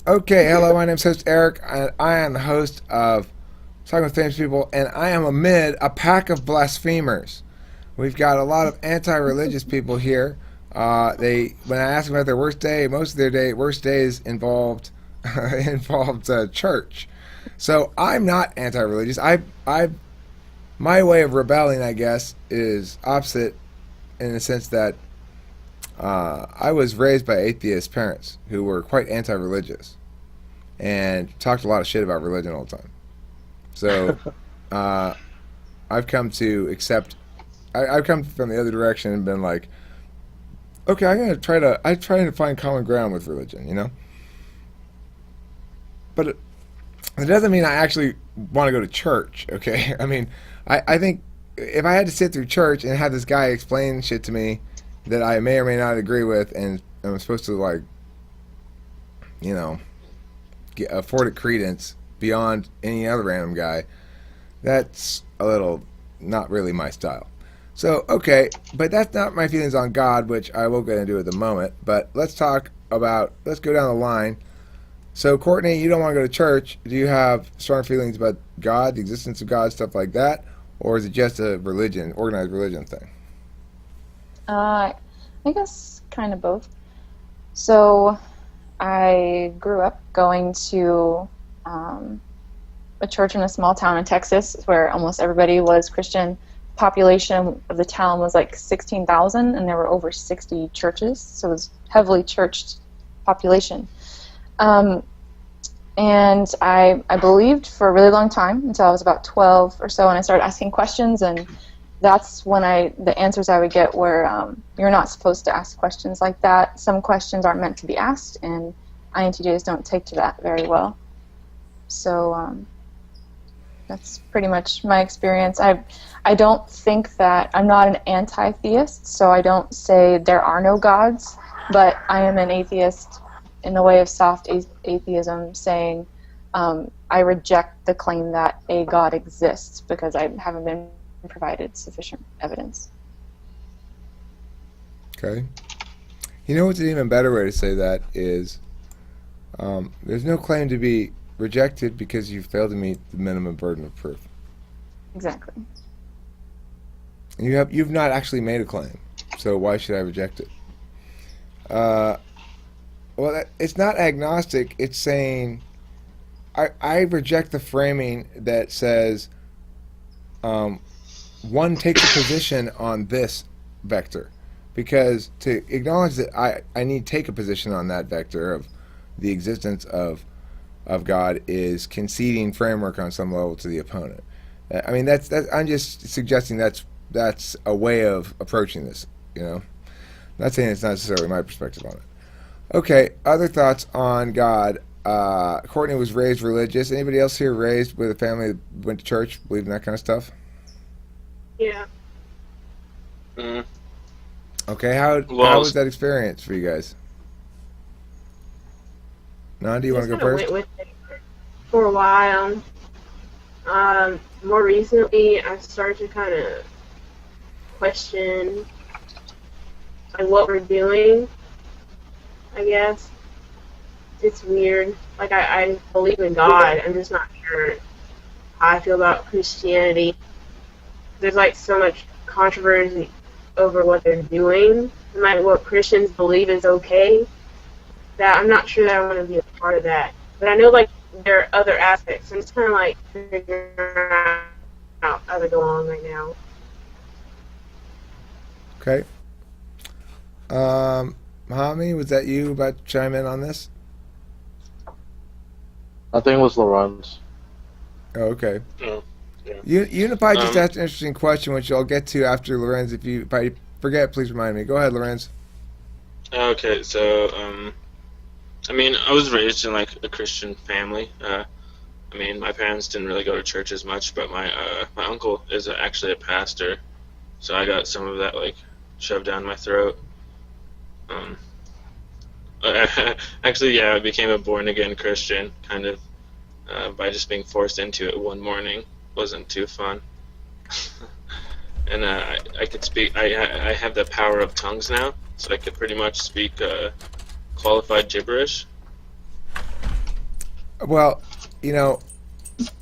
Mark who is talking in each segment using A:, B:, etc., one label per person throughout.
A: Okay, hello, my name's host Eric, and I am the host of Talking with Famous People, and I am amid a pack of blasphemers. We've got a lot of anti-religious people here. When I ask them about their worst day, most of their worst days involved involved church. So I'm not anti-religious. My way of rebelling, I guess, is opposite in the sense that I was raised by atheist parents who were quite anti-religious and talked a lot of shit about religion all the time. So uh, I've come to accept. I've come from the other direction and been like, okay, I'm trying to find common ground with religion, you know. But it doesn't mean I actually want to go to church. Okay, I mean, I think if I had to sit through church and have this guy explain shit to me that I may or may not agree with, and I'm supposed to like, you know, afford it credence beyond any other random guy, that's a little not really my style. So, okay, but that's not my feelings on God, which I will get into at the moment. But let's go down the line. So, Courtney, you don't want to go to church. Do you have strong feelings about God, the existence of God, stuff like that? Or is it just a religion, organized religion thing?
B: I guess kind of both. So I grew up going to a church in a small town in Texas where almost everybody was Christian. Population of the town was like 16,000, and there were over 60 churches, so it was heavily churched population. And I believed for a really long time until I was about 12 or so, and I started asking questions, and that's when the answers I would get were, you're not supposed to ask questions like that. Some questions aren't meant to be asked, and INTJs don't take to that very well. So that's pretty much my experience. I don't think that, I'm not an anti-theist, so I don't say there are no gods, but I am an atheist in the way of soft atheism, saying I reject the claim that a God exists because I haven't been provided sufficient evidence.
A: Okay. You know what's an even better way to say that is there's no claim to be rejected because you failed to meet the minimum burden of proof.
B: Exactly.
A: And you've not actually made a claim, so why should I reject it? Well, it's not agnostic. It's saying I reject the framing that says one takes a position on this vector, because to acknowledge that I need to take a position on that vector of the existence of God is conceding framework on some level to the opponent. I mean, that's I'm just suggesting that's a way of approaching this. You know, not saying it's not necessarily my perspective on it. Okay, other thoughts on God. Courtney was raised religious. Anybody else here raised with a family that went to church, believed in that kind of stuff?
C: Yeah.
D: Mm.
A: Okay, how was that experience for you guys? Nan, do you want to go first?
C: Went with it for a while. More recently, I started to kind of question like what we're doing. I guess it's weird. Like I believe in God. I'm just not sure how I feel about Christianity. There's like so much controversy over what they're doing and like what Christians believe is okay, that I'm not sure that I want to be a part of that. But I know like there are other aspects. I'm just kind of like figuring out as I go on right now.
A: Okay. Mahami, was that you about to chime in on this?
D: I think it was Laurent's.
A: Oh, okay.
D: Yeah.
A: Unify just asked an interesting question, which I'll get to after Lorenz. If I forget, please remind me. Go ahead, Lorenz.
D: Okay, so I mean, I was raised in like a Christian family. I mean, my parents didn't really go to church as much, but my uncle is actually a pastor, so I got some of that like shoved down my throat. Actually, yeah, I became a born again Christian kind of by just being forced into it one morning. Wasn't too fun. And I could speak. I have the power of tongues now, so I could pretty much speak qualified gibberish.
A: Well, you know,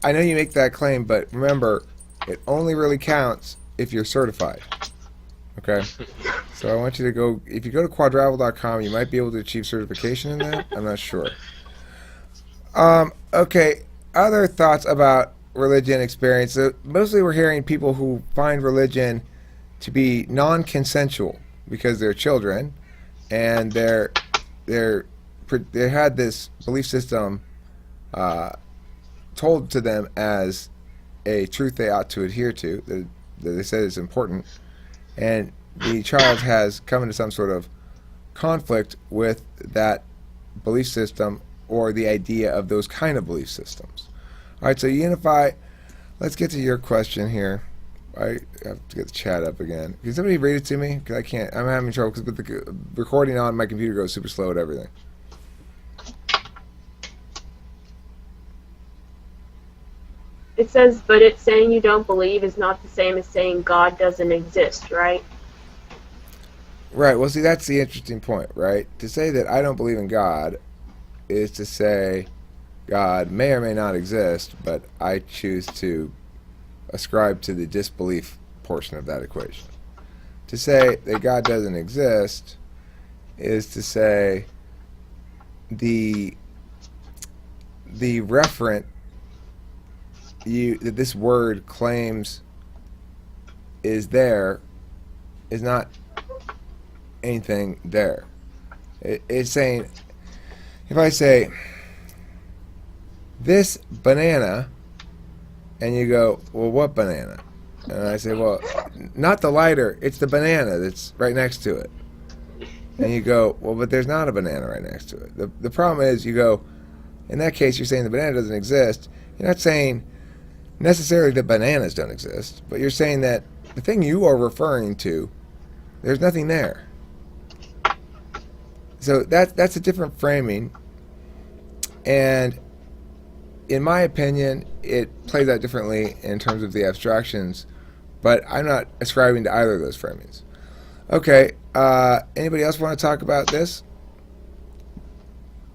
A: I know you make that claim, but remember, it only really counts if you're certified. Okay? So I want you to go, if you go to quadravel.com, you might be able to achieve certification in that. I'm not sure. Okay, other thoughts about religion experience. Mostly we're hearing people who find religion to be non-consensual because they're children and they're they had this belief system told to them as a truth they ought to adhere to, that they said is important, and the child has come into some sort of conflict with that belief system or the idea of those kind of belief systems. All right, so unify. Let's get to your question here. I have to get the chat up again. Can somebody read it to me? Because I can't. I'm having trouble because with the recording on, my computer goes super slow at everything.
C: It says, but it's saying you don't believe is not the same as saying God doesn't exist, right?
A: Right. Well, see, that's the interesting point, right? To say that I don't believe in God is to say God may or may not exist, but I choose to ascribe to the disbelief portion of that equation. To say that God doesn't exist is to say the referent that this word claims is there is not anything there. It's saying, if I say this banana, and you go, well, what banana? And I say, well, not the lighter, it's the banana that's right next to it. And you go, well, but there's not a banana right next to it. The problem is, you go, in that case, you're saying the banana doesn't exist. You're not saying necessarily that bananas don't exist, but you're saying that the thing you are referring to, there's nothing there. So that's a different framing, and in my opinion, it plays out differently in terms of the abstractions, but I'm not ascribing to either of those framings. Okay, anybody else want to talk about this?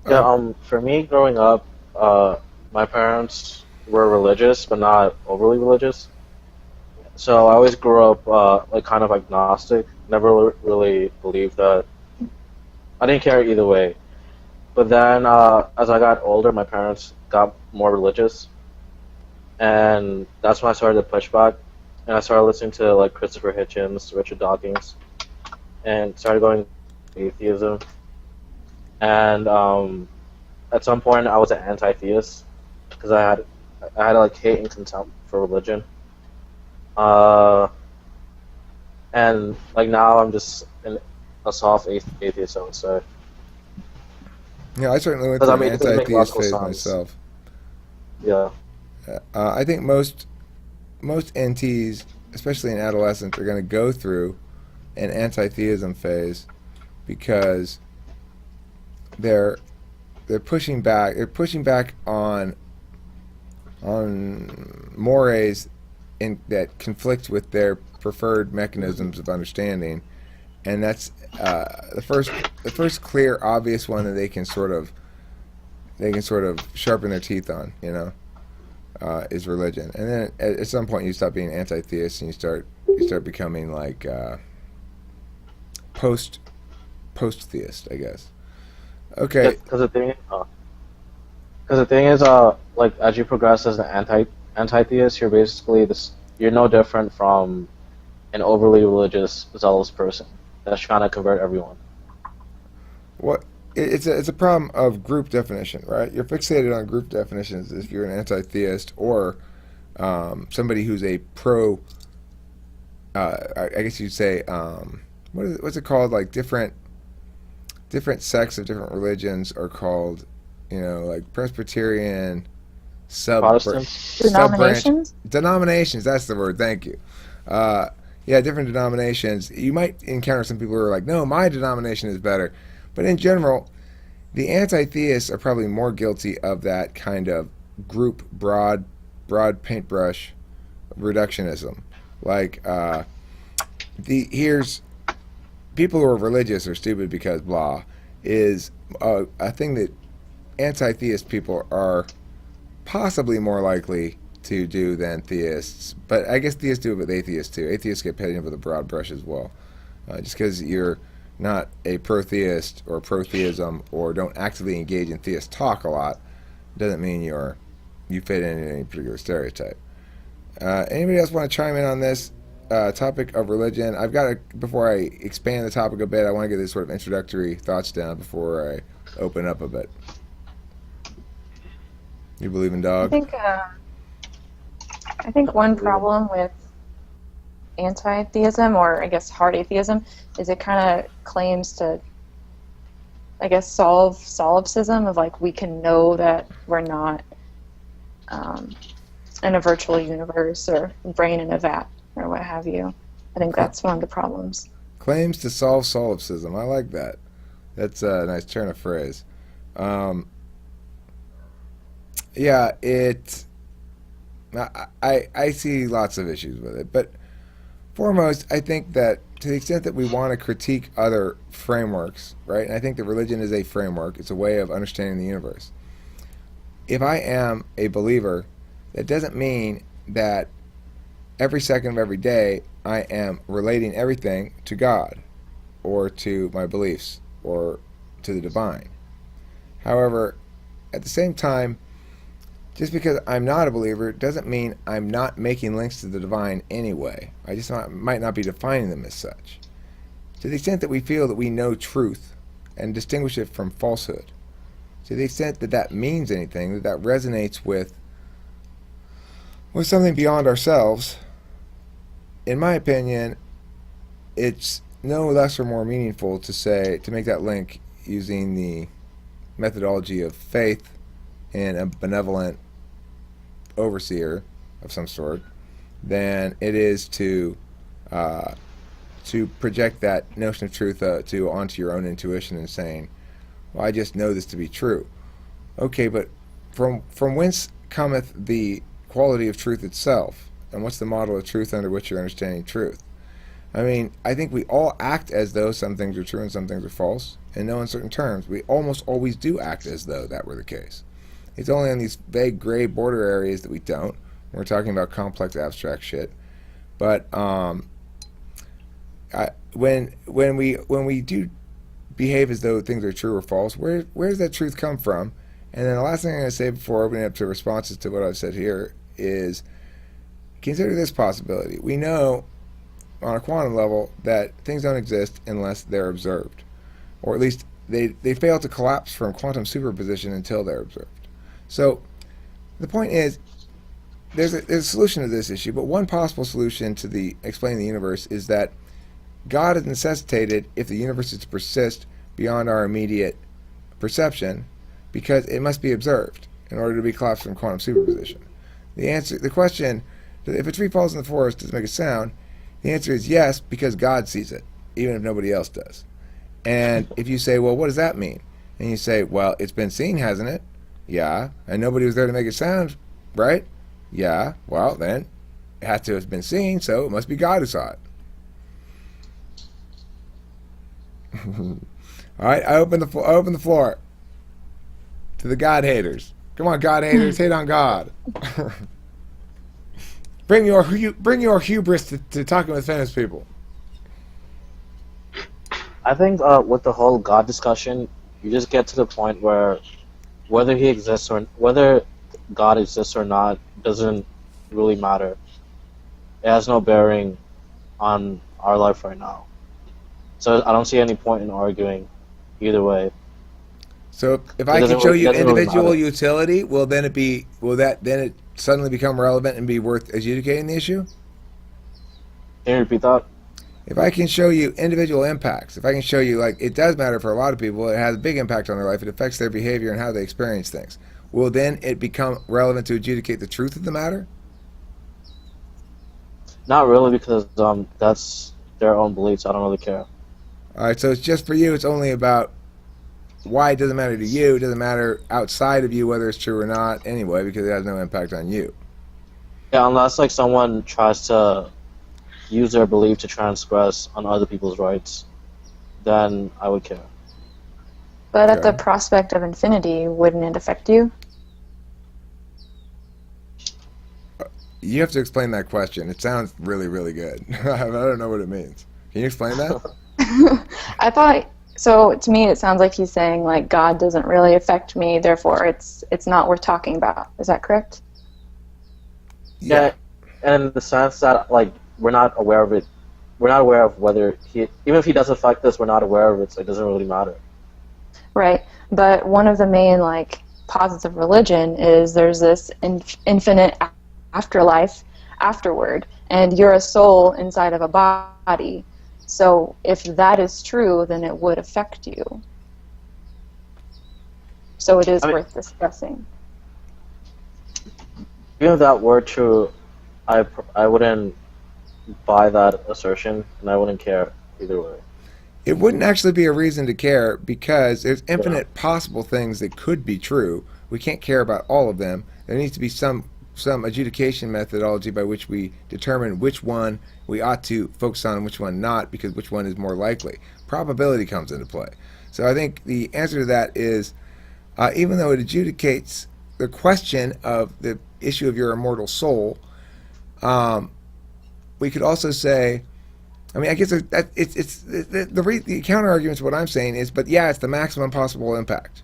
E: Yeah, for me, growing up, my parents were religious, but not overly religious. So I always grew up like kind of agnostic. Never really believed that. I didn't care either way. But then, as I got older, my parents got more religious, and that's when I started to push back. And I started listening to like Christopher Hitchens, Richard Dawkins, and started going atheism. And at some point, I was an anti-theist because I had like hate and contempt for religion. And like now, I'm just a soft atheist, I would say.
A: Yeah, I certainly went
E: Because
A: through
E: I
A: an
E: mean, it doesn't make
A: anti-theist
E: logical
A: phase
E: sense.
A: myself.
E: Yeah.
A: I think most NTs, especially in adolescence, are going to go through an anti-theism phase because they're pushing back. They're pushing back on mores that conflict with their preferred mechanisms of understanding, and that's the first clear, obvious one that they can sort of sharpen their teeth on, is religion. And then at some point you stop being anti-theist and you start becoming like post-theist, I guess. Okay.
E: Because the thing is, like as you progress as an anti-theist, you're basically this. You're no different from an overly religious, zealous person that's trying to convert everyone.
A: What it's a problem of group definition, right? You're fixated on group definitions if you're an anti-theist or somebody who's a pro. I guess you'd say what's it called? Like different sects of different religions are called, like Presbyterian,
E: Protestants?
B: Denominations?
A: Denominations. That's the word. Thank you. Yeah, different denominations. You might encounter some people who are like, no, my denomination is better. But in general, the anti-theists are probably more guilty of that kind of group, broad paintbrush reductionism. Like, here's people who are religious are stupid because blah is a thing that anti-theist people are possibly more likely to do than theists. But I guess theists do it with atheists too. Atheists get painted with a broad brush as well. Just because you're not a pro-theist or pro-theism or don't actively engage in theist talk a lot doesn't mean you fit in any particular stereotype. Anybody else want to chime in on this topic of religion? I've got to, before I expand the topic a bit, I want to get these sort of introductory thoughts down before I open up a bit. You believe in dog?
B: I think one problem with anti-theism, or I guess hard atheism, is it kind of claims to, I guess, solve solipsism of like we can know that we're not in a virtual universe or brain in a vat or what have you. I think that's one of the problems.
A: Claims to solve solipsism. I like that. That's a nice turn of phrase. Yeah, I see lots of issues with it, but foremost, I think that to the extent that we want to critique other frameworks, right, and I think that religion is a framework, it's a way of understanding the universe. If I am a believer, that doesn't mean that every second of every day I am relating everything to God or to my beliefs or to the divine. However, at the same time, just because I'm not a believer doesn't mean I'm not making links to the divine anyway. I just might not be defining them as such. To the extent that we feel that we know truth and distinguish it from falsehood, to the extent that that means anything, that resonates with something beyond ourselves, in my opinion, it's no less or more meaningful to make that link using the methodology of faith and a benevolent overseer of some sort than it is to project that notion of truth onto your own intuition and saying, well, I just know this to be true. Okay, but from whence cometh the quality of truth itself, and what's the model of truth under which you're understanding truth? I mean, I think we all act as though some things are true and some things are false, in no uncertain terms. We almost always do act as though that were the case. It's only on these vague gray border areas that we don't. We're talking about complex abstract shit. But when we do behave as though things are true or false, where does that truth come from? And then the last thing I'm going to say before opening up to responses to what I've said here is consider this possibility. We know on a quantum level that things don't exist unless they're observed. Or at least they fail to collapse from quantum superposition until they're observed. So the point is, there's a solution to this issue, but one possible solution to explaining the universe is that God is necessitated if the universe is to persist beyond our immediate perception, because it must be observed in order to be collapsed from quantum superposition. The question, if a tree falls in the forest, does it make a sound? The answer is yes, because God sees it, even if nobody else does. And if you say, well, what does that mean? And you say, well, it's been seen, hasn't it? Yeah. And nobody was there to make it sound, right? Yeah. Well, then it has to have been seen, so it must be God who saw it. All right, I open the floor to the God haters. Come on, God haters, hate on God. bring your hubris to talking with famous people.
E: I think with the whole God discussion, you just get to the point where whether God exists or not doesn't really matter. It has no bearing on our life right now. So I don't see any point in arguing either way.
A: So if I can show you individual utility, will it suddenly become relevant and be worth adjudicating the issue?
E: Can you repeat that?
A: If I can show you individual impacts, if I can show you, like, it does matter for a lot of people, it has a big impact on their life, it affects their behavior and how they experience things, will then it become relevant to adjudicate the truth of the matter?
E: Not really, because that's their own beliefs. I don't really care.
A: All right, so it's just for you, it's only about why it doesn't matter to you, it doesn't matter outside of you whether it's true or not anyway, because it has no impact on you.
E: Yeah, unless like someone tries to use their belief to transgress on other people's rights, then I would care.
B: But at the
A: Okay.
B: prospect of infinity, wouldn't it affect you?
A: You have to explain that question. It sounds really, really good. I don't know what it means. Can you explain that?
B: I thought so. To me, it sounds like he's saying like God doesn't really affect me, therefore it's not worth talking about. Is that correct?
E: Yeah, and in the sense that like we're not aware of it, we're not aware of whether he, even if he does affect us, we're not aware of it, so it doesn't really matter.
B: Right. But one of the main like posits of religion is there's this infinite afterlife afterward, and you're a soul inside of a body. So if that is true, then it would affect you. So it is
E: I mean-
B: worth discussing.
E: Even if that were true, I wouldn't buy that assertion, and I wouldn't care either way.
A: It wouldn't actually be a reason to care because there's infinite possible things that could be true. We can't care about all of them. There needs to be some adjudication methodology by which we determine which one we ought to focus on and which one not, because which one is more likely. Probability comes into play. So I think the answer to that is, even though it adjudicates the question of the issue of your immortal soul, we could also say, I mean, I guess that it's the counter argument to what I'm saying is, but yeah, it's the maximum possible impact.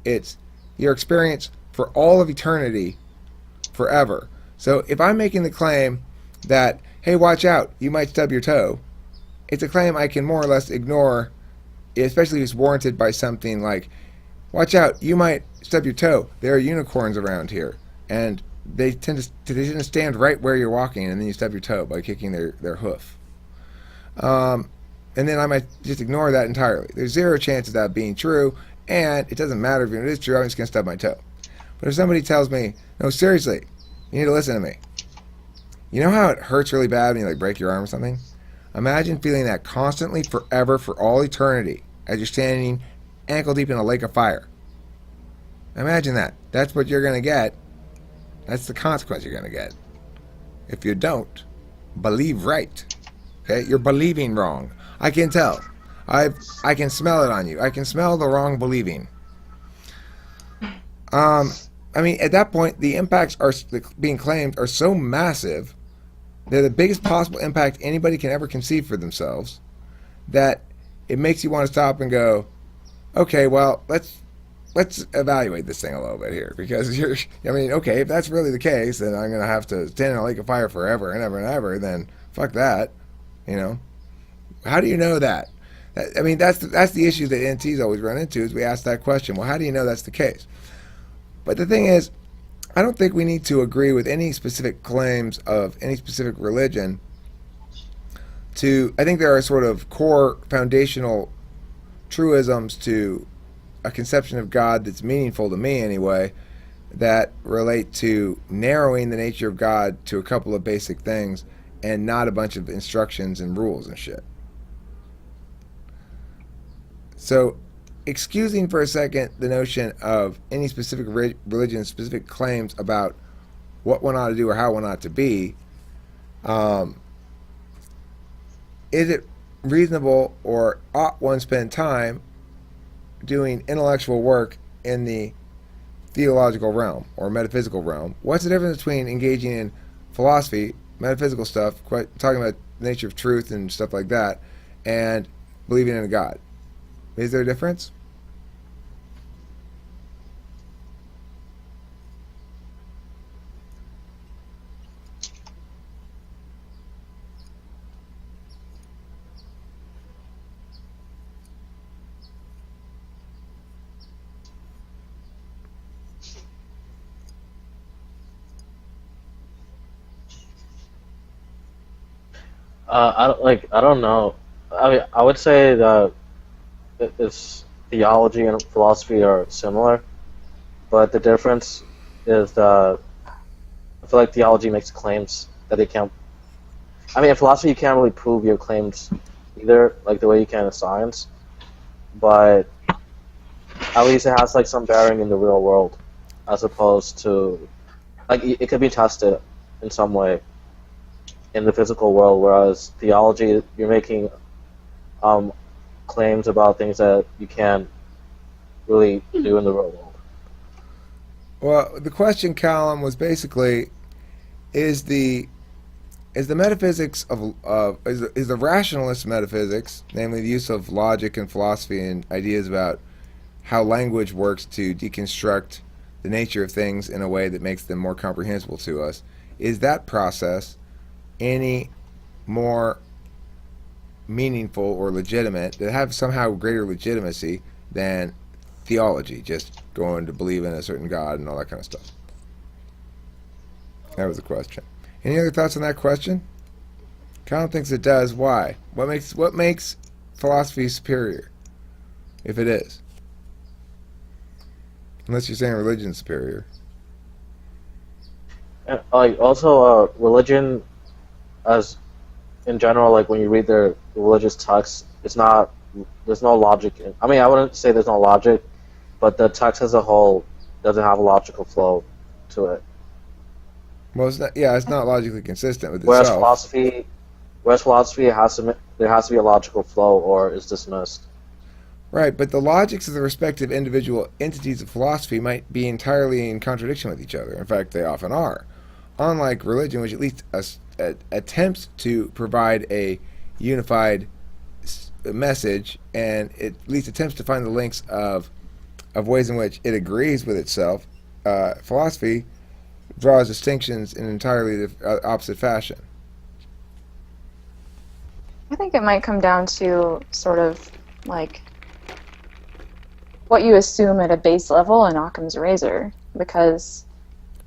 A: It's your experience for all of eternity, forever. So if I'm making the claim that, hey, watch out, you might stub your toe, it's a claim I can more or less ignore, especially if it's warranted by something like, watch out, you might stub your toe. There are unicorns around here, and they tend to stand right where you're walking, and then you stub your toe by kicking their hoof. And then I might just ignore that entirely. There's zero chance of that being true, and it doesn't matter if it is true, I'm just going to stub my toe. But if somebody tells me, no, seriously, you need to listen to me. You know how it hurts really bad when you like break your arm or something? Imagine feeling that constantly, forever, for all eternity, as you're standing ankle deep in a lake of fire. Imagine that. That's what you're going to get. That's the consequence you're going to get. If you don't, believe right. Okay? You're believing wrong. I can tell. I can smell it on you. I can smell the wrong believing. I mean, at that point, the impacts are being claimed are so massive. They're the biggest possible impact anybody can ever conceive for themselves, that it makes you want to stop and go, okay, well, let's evaluate this thing a little bit here, because okay, if that's really the case, then I'm going to have to stand in a lake of fire forever and ever and ever, then fuck that, How do you know that? I mean, that's the issue that NTs always run into, is we ask that question, well, how do you know that's the case? But the thing is, I don't think we need to agree with any specific claims of any specific religion. I think there are sort of core foundational truisms to a conception of God that's meaningful to me anyway, that relate to narrowing the nature of God to a couple of basic things and not a bunch of instructions and rules and shit. So, excusing for a second the notion of any specific religion, specific claims about what one ought to do or how one ought to be, is it reasonable, or ought one spend time doing intellectual work in the theological realm or metaphysical realm? What's the difference between engaging in philosophy, metaphysical stuff, talking about the nature of truth and stuff like that, and believing in a God? Is there a difference?
E: I don't know. I mean, I would say that it's theology and philosophy are similar, but the difference is that I feel like theology makes claims that they can't. I mean, in philosophy, you can't really prove your claims either, like the way you can in science. But at least it has like some bearing in the real world, as opposed to like it could be tested in some way in the physical world. Whereas theology, you're making claims about things that you can't really do in the real world.
A: Well, the question column was basically, is the metaphysics is the rationalist metaphysics, namely the use of logic and philosophy and ideas about how language works to deconstruct the nature of things in a way that makes them more comprehensible to us, is that process any more meaningful or legitimate, that have somehow greater legitimacy than theology, just going to believe in a certain God and all that kind of stuff? That was the question. Any other thoughts on that question? Colin thinks it does. Why? What makes philosophy superior, if it is? Unless you're saying religion's superior.
E: And, religion, as in general, like when you read their religious texts, there's no logic. I mean, I wouldn't say there's no logic, but the text as a whole doesn't have a logical flow to it.
A: Well, it's not logically consistent with
E: Whereas
A: itself.
E: philosophy there has to be a logical flow, or is dismissed.
A: Right, but the logics of the respective individual entities of philosophy might be entirely in contradiction with each other. In fact, they often are. Unlike religion, which at least attempts to provide a unified message, and it at least attempts to find the links of ways in which it agrees with itself, philosophy draws distinctions in entirely the opposite fashion.
B: I think it might come down to sort of like what you assume at a base level in Occam's razor, because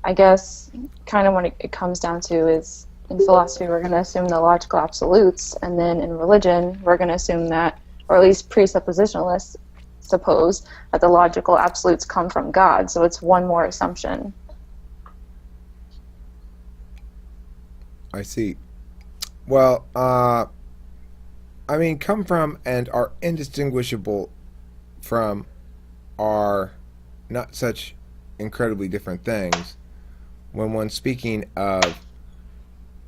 B: I guess kind of what it comes down to is in philosophy we're going to assume the logical absolutes, and then in religion we're going to assume that, or at least presuppositionalists suppose, that the logical absolutes come from God, so it's one more assumption.
A: I see. Well, I mean, come from and are indistinguishable from are not such incredibly different things when one's speaking of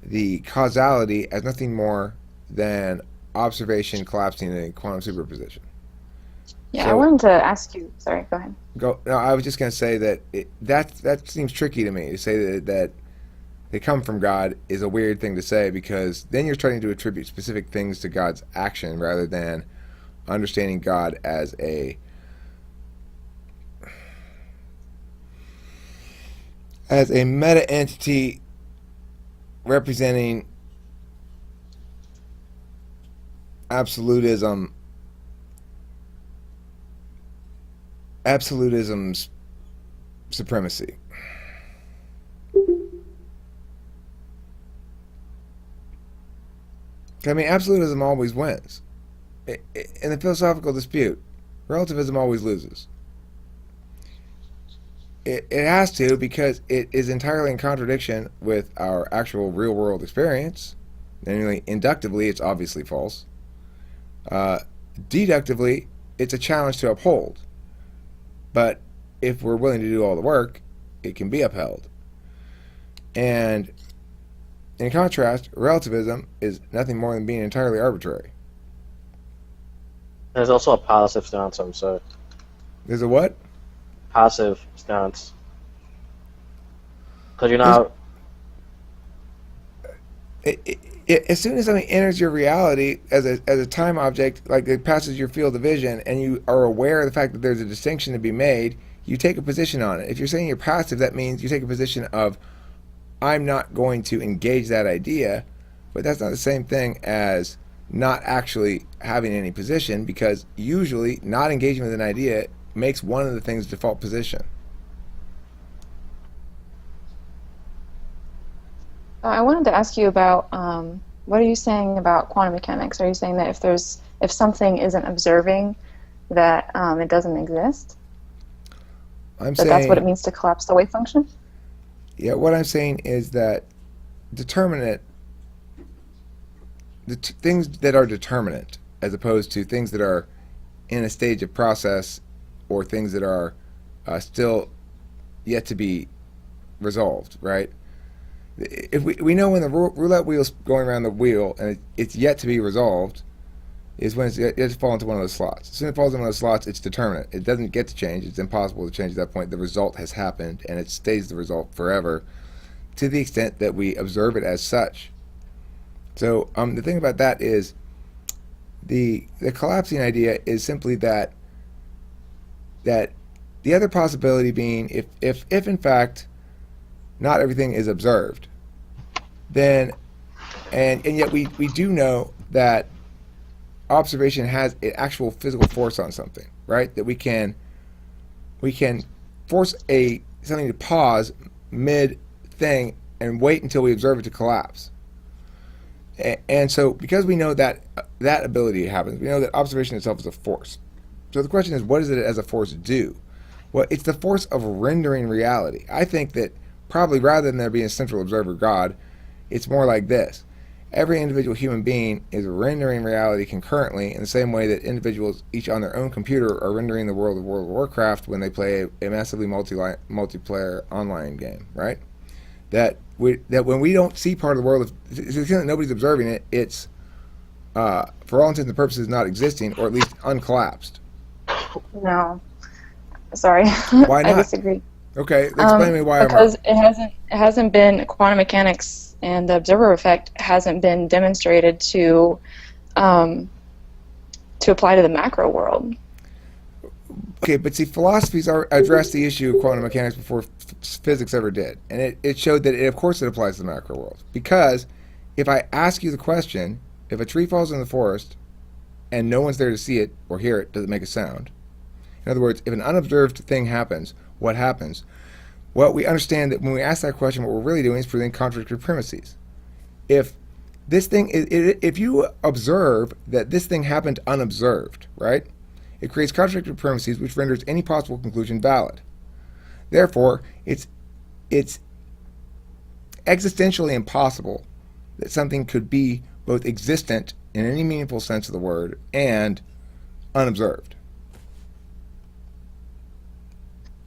A: the causality as nothing more than observation collapsing in a quantum superposition.
B: Yeah,
A: So,
B: I wanted to ask you. Sorry, go ahead.
A: No, I was just going to say that that seems tricky to me, to say that they come from God is a weird thing to say, because then you're trying to attribute specific things to God's action rather than understanding God as a meta entity representing absolutism's supremacy. I mean, absolutism always wins. In the philosophical dispute, relativism always loses. It has to, because it is entirely in contradiction with our actual real-world experience. Namely, inductively, it's obviously false. Deductively, it's a challenge to uphold. But if we're willing to do all the work, it can be upheld. And in contrast, relativism is nothing more than being entirely arbitrary.
E: There's also a passive stance, I'm sorry.
A: There's a what?
E: Passive stance. Because you're not...
A: As soon as something enters your reality as a time object, like it passes your field of vision, and you are aware of the fact that there's a distinction to be made, you take a position on it. If you're saying you're passive, that means you take a position of, I'm not going to engage that idea, but that's not the same thing as not actually having any position, because usually not engaging with an idea makes one of the things default position.
B: I wanted to ask you about what are you saying about quantum mechanics? Are you saying that if something isn't observing, that it doesn't exist? That's what it means to collapse the wave function?
A: Yeah, what I'm saying is that things that are determinate, as opposed to things that are in a stage of process, or things that are still yet to be resolved, right? If we know when the roulette wheel's going around the wheel and it's yet to be resolved, is when it has to fall into one of those slots. As soon as it falls into one of those slots, it's determinate. It doesn't get to change. It's impossible to change at that point. The result has happened, and it stays the result forever to the extent that we observe it as such. So the thing about that is the collapsing idea is simply that the other possibility being if in fact not everything is observed, then and yet we do know that observation has an actual physical force on something, right? That we can force something to pause mid thing and wait until we observe it to collapse. And so because we know that that ability happens, we know that observation itself is a force. So the question is, what does it as a force do? Well, it's the force of rendering reality. I think that probably rather than there being a central observer God, it's more like this. Every individual human being is rendering reality concurrently in the same way that individuals, each on their own computer, are rendering the world of World of Warcraft when they play a massively multiplayer online game, right? That when we don't see part of the world, to the extent that nobody's observing it, it's, for all intents and purposes, not existing, or at least uncollapsed.
B: No. Sorry.
A: Why not?
B: I disagree.
A: Okay, explain to me why
B: because
A: I'm wrong.
B: it hasn't been quantum mechanics and the observer effect hasn't been demonstrated to apply to the macro world.
A: Okay, but see, philosophies addressed the issue of quantum mechanics before physics ever did, and it showed that of course it applies to the macro world. Because if I ask you the question, if a tree falls in the forest and no one's there to see it or hear it, does it make a sound? In other words, if an unobserved thing happens, what happens? Well, we understand that when we ask that question, what we're really doing is proving contradictory premises. If this thing, if you observe that this thing happened unobserved, right? It creates contradictory premises, which renders any possible conclusion valid. Therefore, it's existentially impossible that something could be both existent in any meaningful sense of the word and unobserved.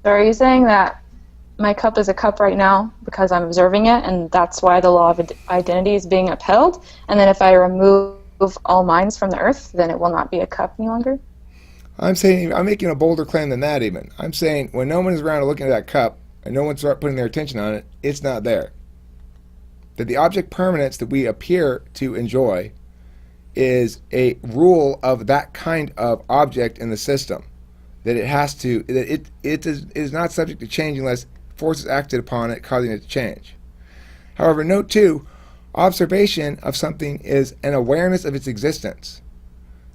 B: So are you saying that my cup is a cup right now because I'm observing it, and that's why the law of identity is being upheld? And then if I remove all minds from the earth, then it will not be a cup any longer?
A: I'm making a bolder claim than that even. I'm saying when no one is around looking at that cup and no one's putting their attention on it, it's not there. That the object permanence that we appear to enjoy is a rule of that kind of object in the system. That it is not subject to change unless forces acted upon it, causing it to change. However, note too, observation of something is an awareness of its existence.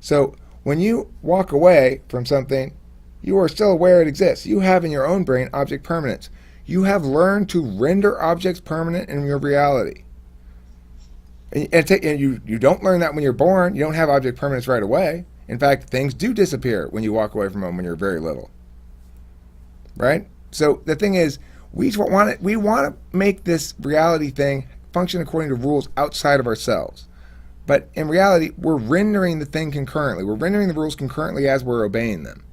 A: So when you walk away from something, you are still aware it exists. You have in your own brain object permanence. You have learned to render objects permanent in your reality. And you don't learn that when you're born. You don't have object permanence right away. In fact, things do disappear when you walk away from them when you're very little. Right? So the thing is, we want to make this reality thing function according to rules outside of ourselves. But in reality, we're rendering the thing concurrently. We're rendering the rules concurrently as we're obeying them.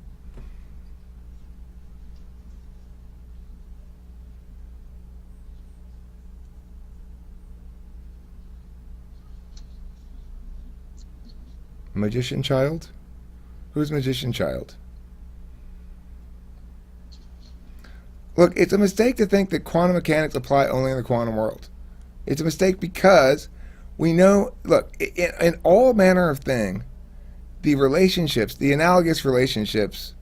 A: Magician child? Who's magician child? Look, it's a mistake to think that quantum mechanics apply only in the quantum world. It's a mistake because we know, look, in all manner of thing, the relationships, the analogous relationships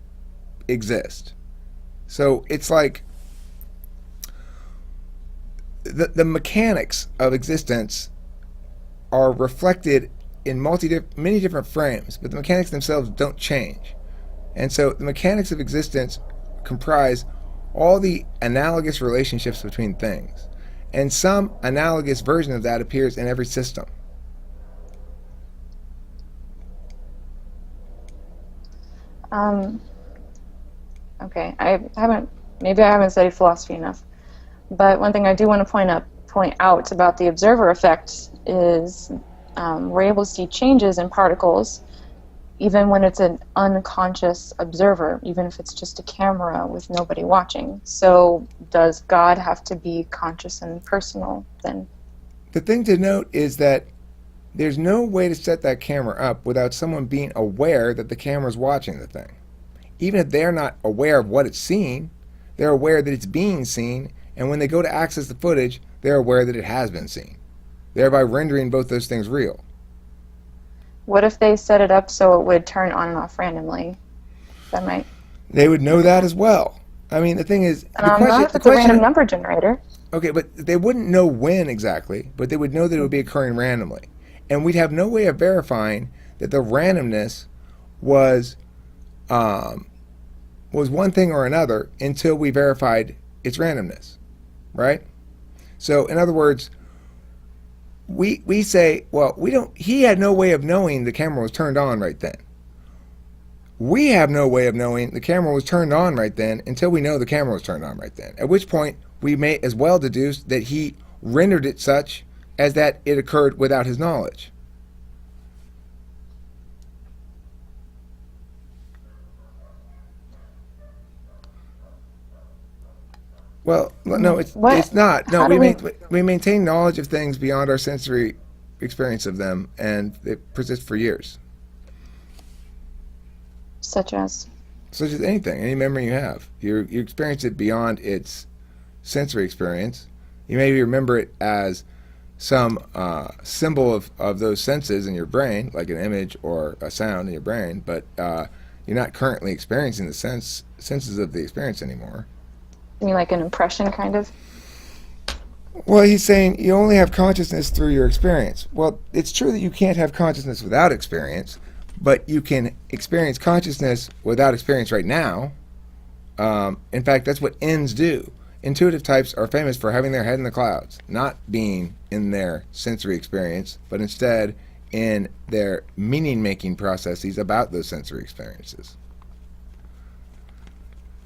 A: exist. So it's like the mechanics of existence are reflected in many different frames, but the mechanics themselves don't change. And so the mechanics of existence comprise all the analogous relationships between things. And some analogous version of that appears in every system.
B: Okay, maybe I haven't studied philosophy enough. But one thing I do want to point out about the observer effect is we're able to see changes in particles even when it's an unconscious observer, even if it's just a camera with nobody watching. So does God have to be conscious and personal then?
A: The thing to note is that there's no way to set that camera up without someone being aware that the camera's watching the thing. Even if they're not aware of what it's seeing, they're aware that it's being seen, and when they go to access the footage, they're aware that it has been seen, thereby rendering both those things real.
B: What if they set it up so it would turn on and off randomly? That might.
A: They would know that as well. I mean, the thing is,
B: Not if it's a random number generator.
A: Okay, but they wouldn't know when exactly, but they would know that it would be occurring randomly. And we'd have no way of verifying that the randomness was one thing or another until we verified its randomness, right? So, in other words, we say, well, he had no way of knowing the camera was turned on right then. We have no way of knowing the camera was turned on right then until we know the camera was turned on right then. At which point, we may as well deduce that he rendered it such as that it occurred without his knowledge. Well, no, it's not. No, we maintain knowledge of things beyond our sensory experience of them, and they persist for years.
B: Such as
A: Anything, any memory you have. You experience it beyond its sensory experience. You maybe remember it as some symbol of those senses in your brain, like an image or a sound in your brain, but you're not currently experiencing the senses of the experience anymore.
B: You mean like an impression, kind of?
A: Well, he's saying you only have consciousness through your experience. Well, it's true that you can't have consciousness without experience, but you can experience consciousness without experience right now. In fact, that's what ends do. Intuitive types are famous for having their head in the clouds, not being in their sensory experience, but instead in their meaning-making processes about those sensory experiences.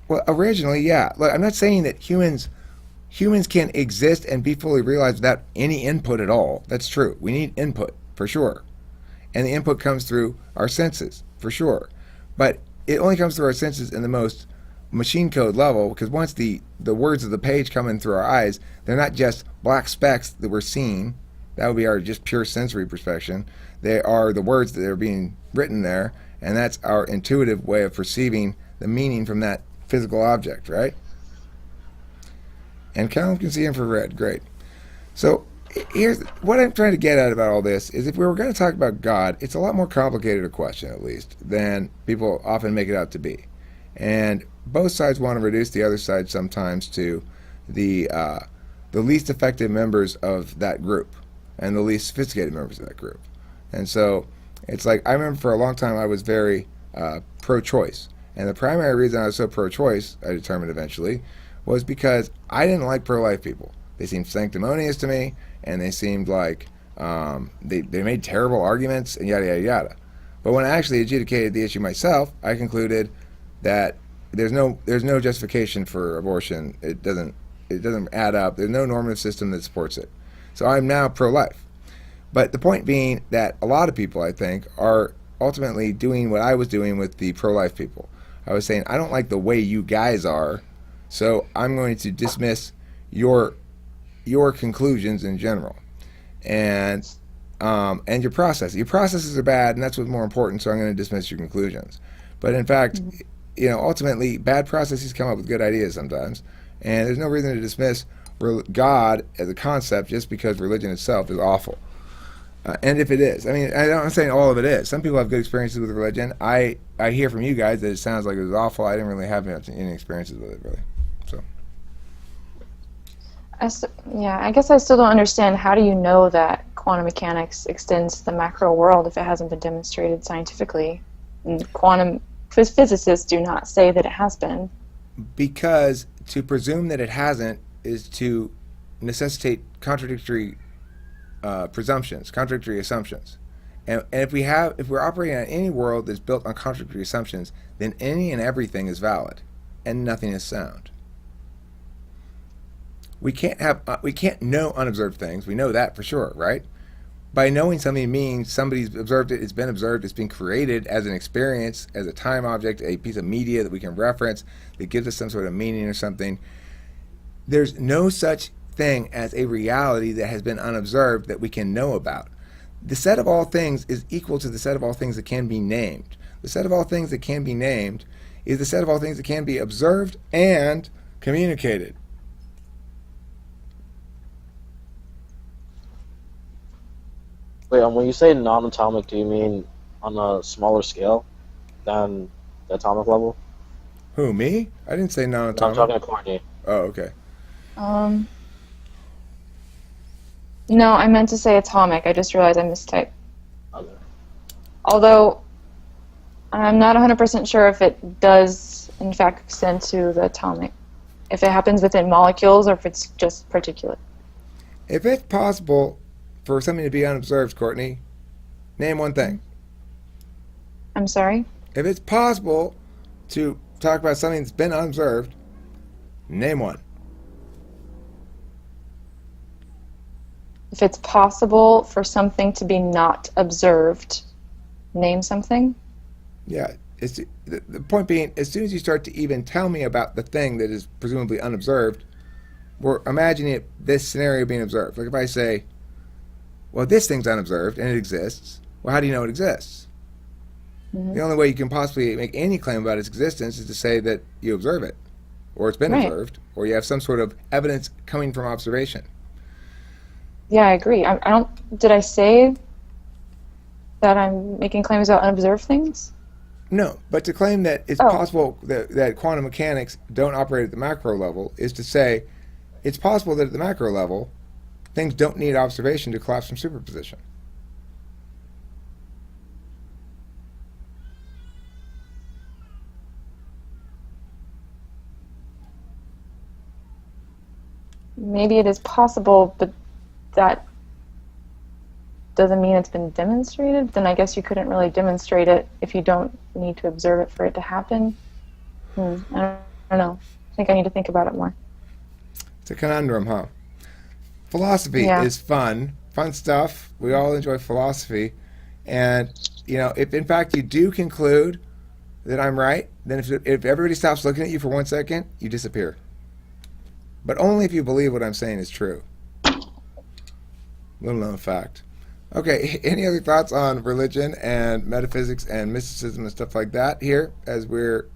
A: Well, originally, yeah. Look, I'm not saying that humans can exist and be fully realized without any input at all. That's true. We need input, for sure. And the input comes through our senses, for sure. But it only comes through our senses in the most machine code level, because once the words of the page come in through our eyes, they're not just black specks that we're seeing. That would be our just pure sensory perception. They are the words that are being written there, and that's our intuitive way of perceiving the meaning from that physical object, right? And Callum can see infrared. Great. So here's what I'm trying to get at about all this is if we were going to talk about God, it's a lot more complicated a question, at least, than people often make it out to be. And both sides want to reduce the other side sometimes to the least effective members of that group and the least sophisticated members of that group. And so it's like, I remember for a long time I was very pro-choice. And the primary reason I was so pro-choice, I determined eventually, was because I didn't like pro-life people. They seemed sanctimonious to me, and they seemed like they made terrible arguments, and yada, yada, yada. But when I actually adjudicated the issue myself, I concluded that there's no justification for abortion. It doesn't add up. There's no normative system that supports it. So I'm now pro-life. But the point being that a lot of people, I think, are ultimately doing what I was doing with the pro-life people. I was saying, I don't like the way you guys are, so I'm going to dismiss your conclusions in general, and your process. Your processes are bad, and that's what's more important. So I'm going to dismiss your conclusions. But in fact, ultimately, bad processes come up with good ideas sometimes, and there's no reason to dismiss God as a concept just because religion itself is awful. And if it is, I mean, I'm not saying all of it is. Some people have good experiences with religion. I hear from you guys that it sounds like it was awful. I didn't really have any experiences with it, really. So.
B: I guess I still don't understand. How do you know that quantum mechanics extends to the macro world if it hasn't been demonstrated scientifically? And quantum physicists do not say that it has been.
A: Because to presume that it hasn't is to necessitate contradictory presumptions, contradictory assumptions. And if we're operating on any world that's built on contradictory assumptions, then any and everything is valid, and nothing is sound. We can't know unobserved things. We know that for sure, right? By knowing something means somebody's observed it, it's been observed, it's been created as an experience, as a time object, a piece of media that we can reference that gives us some sort of meaning or something. There's no such thing as a reality that has been unobserved that we can know about. the set of all things is equal to the set of all things that can be named. The set of all things that can be named is the set of all things that can be observed and communicated.
E: Wait, when you say non-atomic, do you mean on a smaller scale than the atomic level?
A: Who, me? I didn't say
E: No, I'm
A: non-atomic.
E: talking to Courtney.
A: Oh, okay.
B: Um, no, I meant to say atomic. I just realized I mistyped.
E: Okay.
B: Although I'm not 100% sure if it does, in fact, extend to the atomic. If it happens within molecules or if it's just particulate.
A: If it's possible for something to be unobserved, Courtney, name one thing.
B: I'm sorry?
A: If it's possible to talk about something that's been unobserved, name one.
B: If it's possible for something to be not observed, name something?
A: Yeah, it's the point being, as soon as you start to even tell me about the thing that is presumably unobserved, we're imagining this scenario being observed. Like if I say, well, this thing's unobserved and it exists, well, how do you know it exists?
B: Mm-hmm.
A: The only way you can possibly make any claim about its existence is to say that you observe it, or it's been
B: Right.
A: observed, or you have some sort of evidence coming from observation.
B: Yeah, I agree. I don't. Did I say that I'm making claims about unobserved things?
A: No, but to claim that it's
B: Oh.
A: possible that quantum mechanics don't operate at the macro level is to say it's possible that at the macro level things don't need observation to collapse from superposition.
B: Maybe it is possible, but that doesn't mean it's been demonstrated. Then I guess you couldn't really demonstrate it if you don't need to observe it for it to happen. I don't know. I think I need to think about it more.
A: It's a conundrum, huh? Philosophy
B: Yeah.
A: is fun stuff. We all enjoy philosophy. And, if in fact you do conclude that I'm right, then if everybody stops looking at you for 1 second, you disappear. But only if you believe what I'm saying is true. Little known fact. Okay, any other thoughts on religion and metaphysics and mysticism and stuff like that here as we're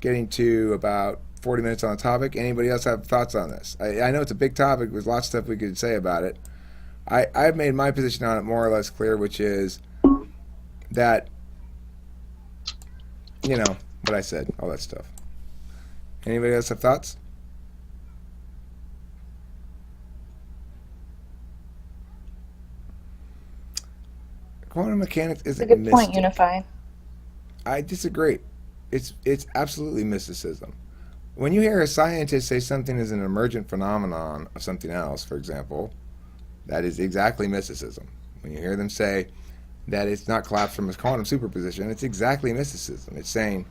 A: getting to about 40 minutes on the topic? Anybody else have thoughts on this? I know it's a big topic. There's lots of stuff we could say about it. I've made my position on it more or less clear, which is that, what I said, all that stuff. Anybody else have thoughts? Quantum mechanics
B: It's a
A: isn't
B: good point,
A: mystic.
B: Unify.
A: I disagree. It's absolutely mysticism. When you hear a scientist say something is an emergent phenomenon of something else, for example, that is exactly mysticism. When you hear them say that it's not collapsed from a quantum superposition, it's exactly mysticism. It's saying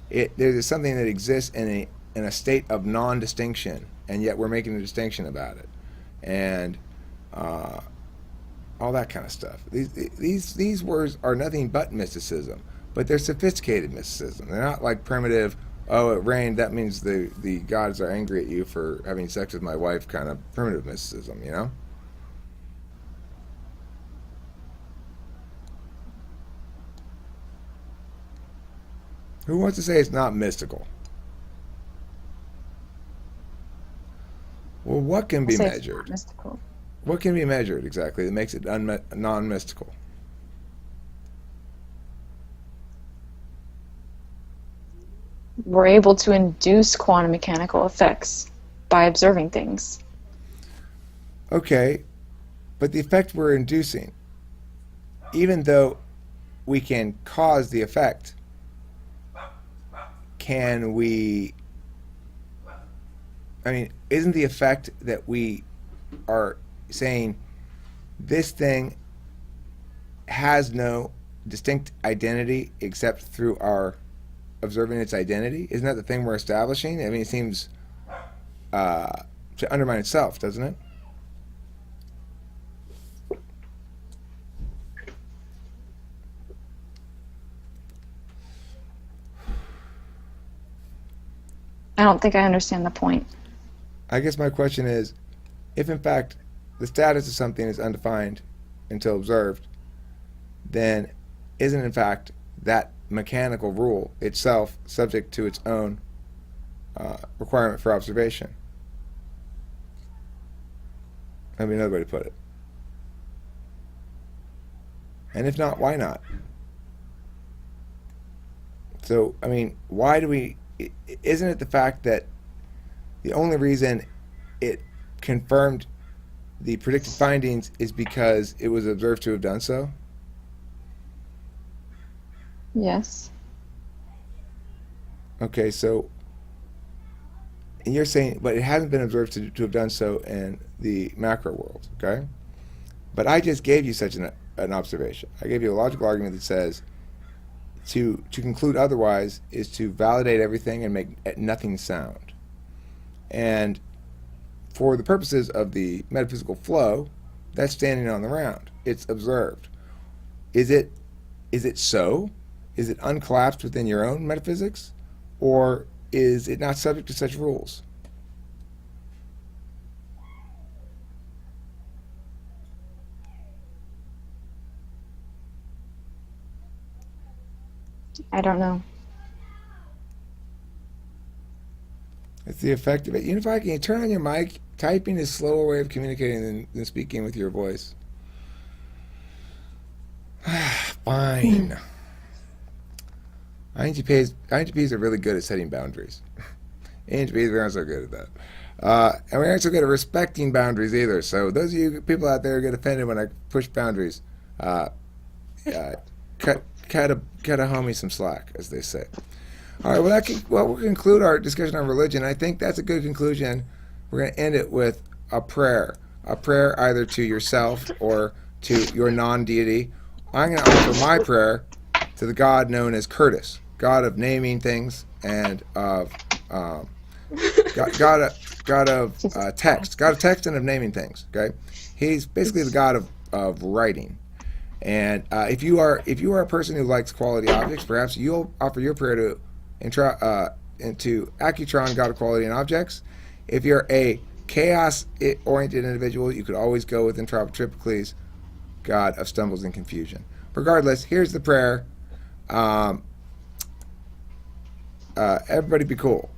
A: there's something that exists in a state of non-distinction, and yet we're making a distinction about it, and all that kind of stuff. These words are nothing but mysticism, but they're sophisticated mysticism. They're not like primitive, oh, it rained, that means the gods are angry at you for having sex with my wife kind of primitive mysticism, Who wants to say it's not mystical? Well, what can
B: I'll
A: be
B: say it's
A: measured?
B: not mystical.
A: What can be measured exactly that makes it non-mystical?
B: We're able to induce quantum mechanical effects by observing things.
A: Okay, but the effect we're inducing, even though we can cause the effect, can we... isn't the effect that we are saying this thing has no distinct identity except through our observing its identity? Isn't that the thing we're establishing? It seems to undermine itself, doesn't it?
B: I don't think I understand the point.
A: I guess my question is, if in fact the status of something is undefined until observed, then isn't in fact that mechanical rule itself subject to its own requirement for observation? That'd be another way to put it. And if not, why not? So, I mean, why do we... Isn't it the fact that the only reason it confirmed the predicted findings is because it was observed to have done so?
B: Yes.
A: Okay, so... And you're saying, but it hasn't been observed to have done so in the macro world, okay? But I just gave you such an observation. I gave you a logical argument that says to conclude otherwise is to validate everything and make nothing sound. And for the purposes of the metaphysical flow, that's standing on the round. It's observed. Is it so? Is it uncollapsed within your own metaphysics? Or is it not subject to such rules?
B: I don't know.
A: It's the effect of it. Unify, can you turn on your mic? Typing is a slower way of communicating than speaking with your voice. Fine. INTPs are really good at setting boundaries. INTPs aren't so good at that. And we aren't so good at respecting boundaries either. So those of you people out there who get offended when I push boundaries, cut a homie some slack, as they say. All right, we'll conclude our discussion on religion. I think that's a good conclusion. We're going to end it with a prayer either to yourself or to your non-deity. I'm going to offer my prayer to the God known as Curtis, God of naming things and of God of text and of naming things. Okay, he's basically the God of writing. And if you are a person who likes quality objects, perhaps you'll offer your prayer to Accutron, God of quality and objects. If you're a chaos-oriented individual, you could always go with Entropitripicles, God of stumbles and confusion. Regardless, here's the prayer. Everybody be cool.